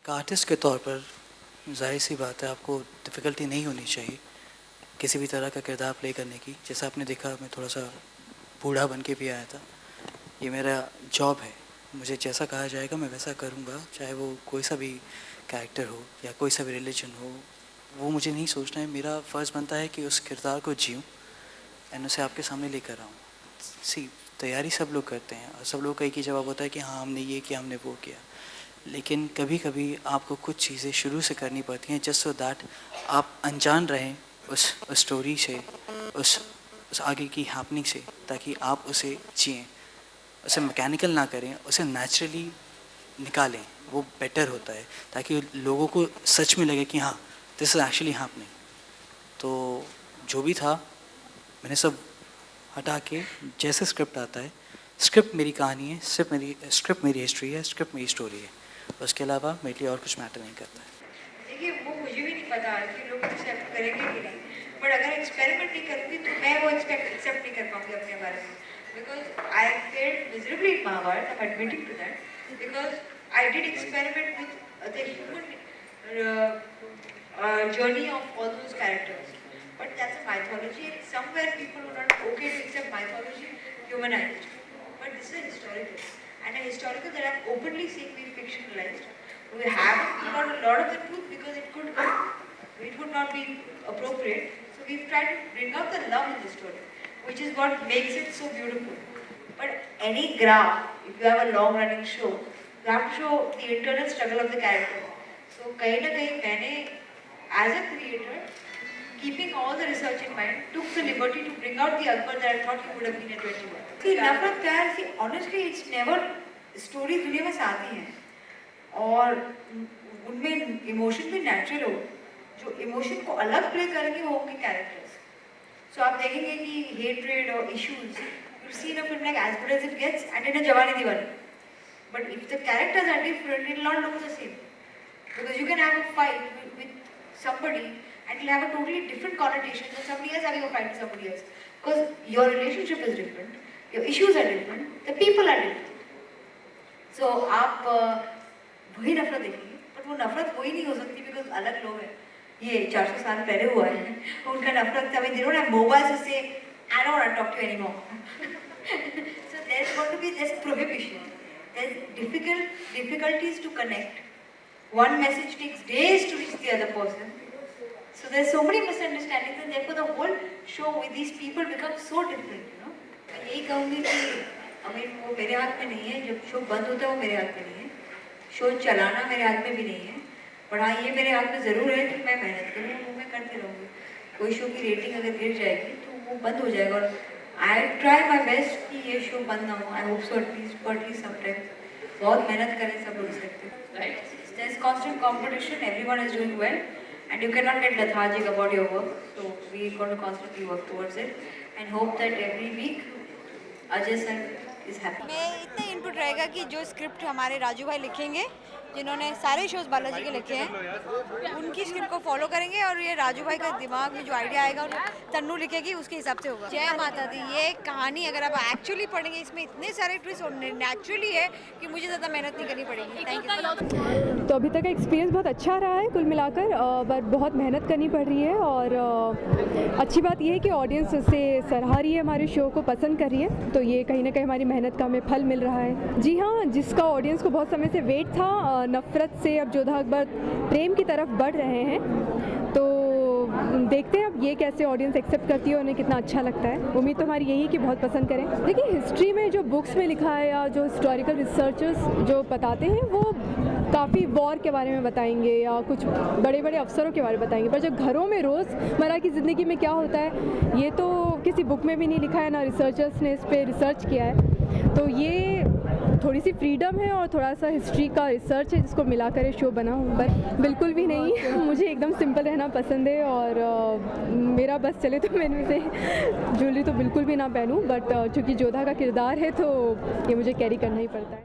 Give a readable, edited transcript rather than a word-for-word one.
एक आर्टिस्ट के तौर पर ज़ाहिर सी बात है आपको डिफ़िकल्टी नहीं होनी चाहिए किसी भी तरह का किरदार प्ले करने की। जैसा आपने देखा मैं थोड़ा सा बूढ़ा बन के भी आया था। ये मेरा जॉब है, मुझे जैसा कहा जाएगा मैं वैसा करूँगा, चाहे वो कोई सा भी कैरेक्टर हो या कोई सा भी रिलीजन हो, वो मुझे नहीं सोचना है। मेरा फ़र्ज़ बनता है कि उस किरदार को जीऊँ एंड उसे आपके सामने लेकर आऊँ। सी तैयारी सब लोग करते हैं और सब लोग का एक ही जवाब होता है कि हाँ हमने ये किया, हमने वो किया। लेकिन कभी कभी आपको कुछ चीज़ें शुरू से करनी पड़ती हैं जस्ट सो दैट आप अनजान रहें उस स्टोरी से, उस आगे की हैपनिंग से, ताकि आप उसे जिएं, उसे मैकेनिकल ना करें, उसे नेचुरली निकालें। वो बेटर होता है ताकि लोगों को सच में लगे कि हाँ दिस इज़ एक्चुअली हैपनिंग। तो जो भी था मैंने सब हटा के जैसे स्क्रिप्ट आता है, स्क्रिप्ट मेरी कहानी है, स्क्रिप्ट मेरी हिस्ट्री है, स्क्रिप्ट मेरी स्टोरी है। उसके अलावा मेरे लिए और कुछ मैटर नहीं करता है। देखिए वो मुझे भी नहीं पता कि लोग एक्सेप्ट करेंगे कि नहीं, बट अगर एक्सपेरिमेंट नहीं करूँगी तो मैं वो एक्सेप्ट नहीं कर पाऊँगी अपने बारे में। Because I failed miserably in Mahabharata, I am admitting to that, because I did experiment with the human journey of all those characters. But that's a mythology, and somewhere people are not okay to accept mythology humanized. But this is a historical, and a historical that I've openly seen be fictionalized. We haven't got a lot of the truth because it would not be appropriate. So we've tried to bring out the love in the story, which is what makes it so beautiful. But any graph, if you have a long-running show, you have to show the internal struggle of the character. So कहीं ना कहीं मैंने as a creator, keeping all the research in mind, took the liberty to bring out the Akbar that I thought he would have been at 21. See, नफरत प्यार, see, honestly, it's never story दुनिया में आती हैं और उनमें emotion भी natural हो, जो इमोशन को अलग प्ले करेंगे वो होंगे कैरेक्टर्स. So आप देखेंगे कि hatred or issues, you'll see in a film like As Good As It Gets and in a Jawani Diwani. But if the characters are different, it will not look the same. Because you can have a fight with somebody and it'll have a totally different connotation than somebody else having a fight with somebody else. Because your relationship is different, your issues are different, the people are different. So आप वही नफरत देखेंगे, but वो नफरत वही नहीं हो सकती because अलग लोग हैं. ये 400 साल पहले हुआ है, उनका नफरत था. They don't have mobiles to say, I don't want to talk to you anymore. So there's going to be this prohibition. There's difficulties to connect. One message takes days to reach the other person. So there's so many misunderstandings and therefore the whole show with these people becomes so different, you know. मैं यही कहूँगी कि वो मेरे हाथ में नहीं है, जब शो बंद होता है वो मेरे हाथ में नहीं है, शो चलाना मेरे हाथ में भी नहीं है, पर हाँ ये मेरे हाथ में ज़रूर है कि मैं मेहनत करूँ, वो मैं करती रहूँगी. कोई शो की रेटिंग अगर गिर जाएगी तो वो बंद हो जाएगा और आई ट्राई माई बेस्ट कि ये शो बंद ना हो. I hope so at least sometime. बहुत मेहनत करें सब लोग सकते हैं. Right. There's constant competition, everyone is doing well, and you cannot get lethargic about your work. So we're going to constantly work towards it and hope that every week Ajay sir is happy. मैं इतना input रहेगा कि जो script हमारे राजू भाई लिखेंगे, जिन्होंने सारे शोज बालाजी के लिखे हैं, उनकी स्क्रिप्ट को फॉलो करेंगे और ये राजू भाई का दिमाग में जो आइडिया आएगा वो तन्नू लिखेगी, उसके हिसाब से होगा. जय माता दी. ये कहानी अगर आप एक्चुअली पढ़ेंगे इसमें इतने सारे ट्विस्ट और नेचुरली है कि मुझे ज़्यादा मेहनत नहीं करनी पड़ेगी. Thank you. तो अभी तक का एक्सपीरियंस बहुत अच्छा रहा है कुल मिलाकर, बट बहुत मेहनत करनी पड़ रही है और अच्छी बात यह है कि ऑडियंस इससे सराह रही है, हमारे शो को पसंद कर रही है, तो ये कहीं ना कहीं हमारी मेहनत का हमें फल मिल रहा है. जी हाँ, जिसका ऑडियंस को बहुत समय से वेट था, नफ़रत से अब जोधा अकबर प्रेम की तरफ बढ़ रहे हैं, तो देखते हैं अब ये कैसे ऑडियंस एक्सेप्ट करती है और उन्हें कितना अच्छा लगता है. उम्मीद तो हमारी यही कि बहुत पसंद करें. देखिए हिस्ट्री में जो बुक्स में लिखा है या जो हिस्टोरिकल रिसर्चर्स जो बताते हैं वो काफ़ी वॉर के बारे में बताएंगे या कुछ बड़े बड़े अफसरों के बारे में बताएंगे, पर जो घरों में रोज़मर्रा की ज़िंदगी में क्या होता है ये तो किसी बुक में भी नहीं लिखा है, ना रिसर्चर्स ने इस पर रिसर्च किया है. तो ये थोड़ी सी फ्रीडम है और थोड़ा सा हिस्ट्री का रिसर्च है जिसको मिलाकर ये शो बना हूँ. बट बिल्कुल भी नहीं, मुझे एकदम सिंपल रहना पसंद है और मेरा बस चले तो मैं इनमें से ज्वेलरी तो बिल्कुल भी ना पहनूँ, बट चूँकि जोधा का किरदार है तो ये मुझे कैरी करना ही पड़ता है.